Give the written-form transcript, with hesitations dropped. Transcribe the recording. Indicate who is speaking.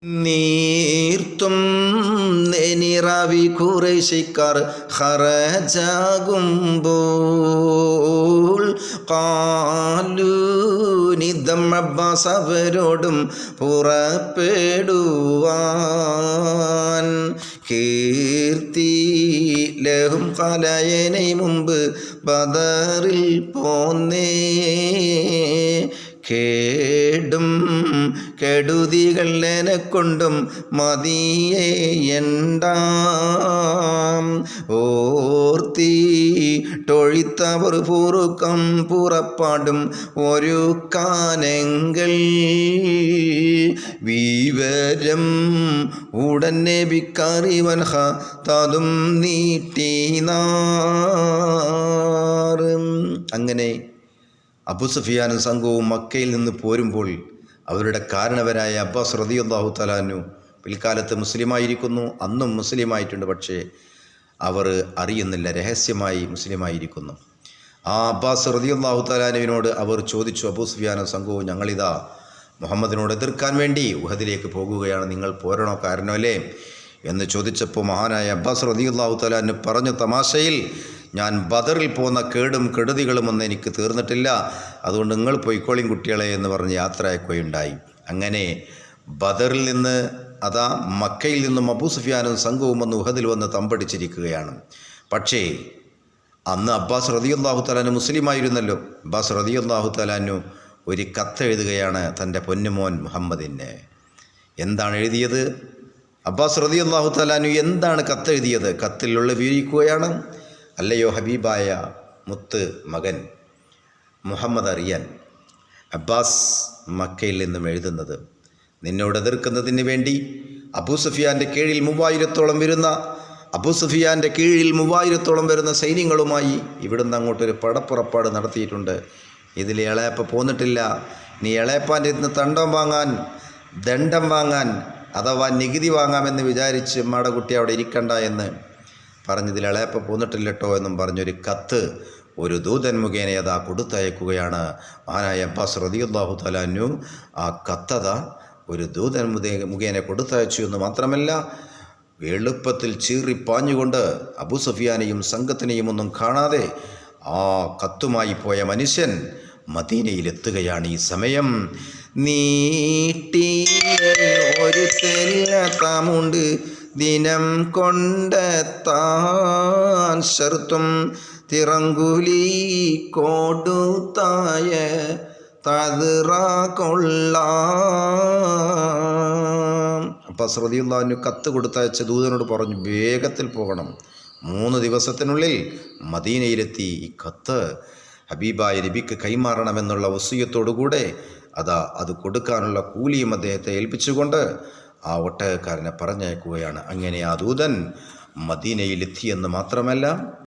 Speaker 1: നീർത്തും നിറവി ഖുറൈശിക്കാർ ഖറജാകുമ്പോൾ ഖാലൂ നിദം Abbas അവരോടും പുറപ്പെടുവാൻ കീർത്തി ലഹും ഖലയനെ മുമ്പ് ബദറിൽ പോന്നേ കേടും കെടുതികൾ എനക്കൊണ്ടും മതിയേയണ്ടാം ഓർത്തി ടൊഴിത്തവർ പൂറുക്കം പുറപ്പാടും ഒരു കാനെങ്കിൽ വിവരം ഉടനെ ബിക്കറിവൻ തതും നീട്ടിനാറും. അങ്ങനെ അബൂ സുഫിയാനും സംഘവും മക്കയിൽ നിന്ന് പോരുമ്പോൾ അവരുടെ കാരണവരായ അബ്ബാസ് റളിയല്ലാഹു തആല അൻഹു പിൽക്കാലത്ത് മുസ്ലിമായിരിക്കുന്നു. അന്നും മുസ്ലിമായിട്ടുണ്ട്, പക്ഷേ അവർ അറിയുന്നില്ല, രഹസ്യമായി മുസ്ലിമായിരിക്കുന്നു. ആ അബ്ബാസ് റളിയല്ലാഹു തആല അൻഹുവിനോട് അവർ ചോദിച്ചു, അബൂ സുഫിയാനും സംഘവും ഞങ്ങളിതാ മുഹമ്മദിനോട് എതിർക്കാൻ വേണ്ടി ഉഹദിലേക്ക് പോകുകയാണ്, നിങ്ങൾ പോരണോ കാരണമല്ലേ എന്ന് ചോദിച്ചപ്പോൾ മഹാനായ അബ്ബാസ് റളിയല്ലാഹു തആല അൻഹു പറഞ്ഞു തമാശയിൽ, ഞാൻ ബദറിൽ പോകുന്ന കേടും കെടുതികളുമൊന്നും എനിക്ക് തീർന്നിട്ടില്ല, അതുകൊണ്ട് നിങ്ങൾ പോയിക്കോളിയും കുട്ടികളെ എന്ന് പറഞ്ഞ് യാത്രയാക്കുകയുണ്ടായി. അങ്ങനെ ബദറിൽ നിന്ന് അതാ മക്കയിൽ നിന്നും അബൂ സുഫിയാനും സംഘവും വന്ന് ഉഹദിൽ വന്ന് തമ്പടിച്ചിരിക്കുകയാണ്. പക്ഷേ അന്ന് അബ്ബാസ് റളിയല്ലാഹു തആല അൻഹു മുസ്ലിമായിരുന്നല്ലോ. അബ്ബാസ് റളിയല്ലാഹു തആല അൻഹു ഒരു കത്തെഴുതുകയാണ് തൻ്റെ പൊന്നുമോൻ മുഹമ്മദിന്. എന്താണ് എഴുതിയത്? അബ്ബാസ് റളിയല്ലാഹു തആല അൻഹു എന്താണ് കത്തെഴുതിയത്? കത്തിലുള്ള വിവരിക്കുകയാണ്, അല്ലയോ ഹബീബായ മുത്ത് മകൻ മുഹമ്മദ് അറിയാൻ, അബ്ബാസ് മക്കയിൽ നിന്നും എഴുതുന്നത് നിന്നോട് എതിർക്കുന്നതിന് വേണ്ടി അബൂ സുഫിയാൻ്റെ കീഴിൽ 3000-ഓളം വരുന്ന സൈന്യങ്ങളുമായി ഇവിടുന്ന് അങ്ങോട്ടൊരു പടപ്പുറപ്പാട് നടത്തിയിട്ടുണ്ട്. ഇതിൽ ഇളയപ്പ പോന്നിട്ടില്ല. നീ ഇളയപ്പാൻ്റെ ഇന്ന് ദണ്ഡം വാങ്ങാൻ അഥവാ നികുതി വാങ്ങാമെന്ന് വിചാരിച്ച് മാടകുട്ടി അവിടെ ഇരിക്കണ്ട എന്ന് പറഞ്ഞതിൽ ഇളയപ്പ പോന്നിട്ടില്ലട്ടോ എന്നും പറഞ്ഞൊരു കത്ത് ഒരു ദൂതൻ മുഖേന അതാ കൊടുത്തയക്കുകയാണ് മഹാനായ അബ്ബാസ് റളിയല്ലാഹു തആല അൻഹു. ആ കത്തത ഒരു ദൂതൻ മുഖേന കൊടുത്തയച്ചു എന്ന് മാത്രമല്ല, എളുപ്പത്തിൽ ചീറിപ്പാഞ്ഞുകൊണ്ട് അബൂ സുഫിയാനെയും സംഘത്തിനെയും ഒന്നും കാണാതെ ആ കത്തുമായി പോയ മനുഷ്യൻ മദീനയിലെത്തുകയാണ്. ഈ സമയം നീട്ടി ഒരു തെല്ലത്താമുണ്ട് ദിനം കൊണ്ടെത്താൻ ഷർത്തും തിറങ്കുലി കൊടുത്തായ തതിറ കൊള്ളാം. അബ്ബാസ് റളിയല്ലാഹു അൻഹു കത്ത് കൊടുത്തയച്ച ദൂതനോട് പറഞ്ഞു, വേഗത്തിൽ പോകണം, 3 ദിവസത്തിനുള്ളിൽ മദീനയിലെത്തി ഈ കത്ത് ഹബീബായ നബിക്ക് കൈമാറണമെന്നുള്ള വസിയ്യത്തോടുകൂടെ അത് കൊടുക്കാനുള്ള കൂലിയും അദ്ദേഹത്തെ ഏൽപ്പിച്ചുകൊണ്ട് ആ ഒട്ടകക്കാരനെ പറഞ്ഞയക്കുകയാണ്. അങ്ങനെ ആ ദൂതൻ മദീനയിലെത്തിയെന്ന് മാത്രമല്ല,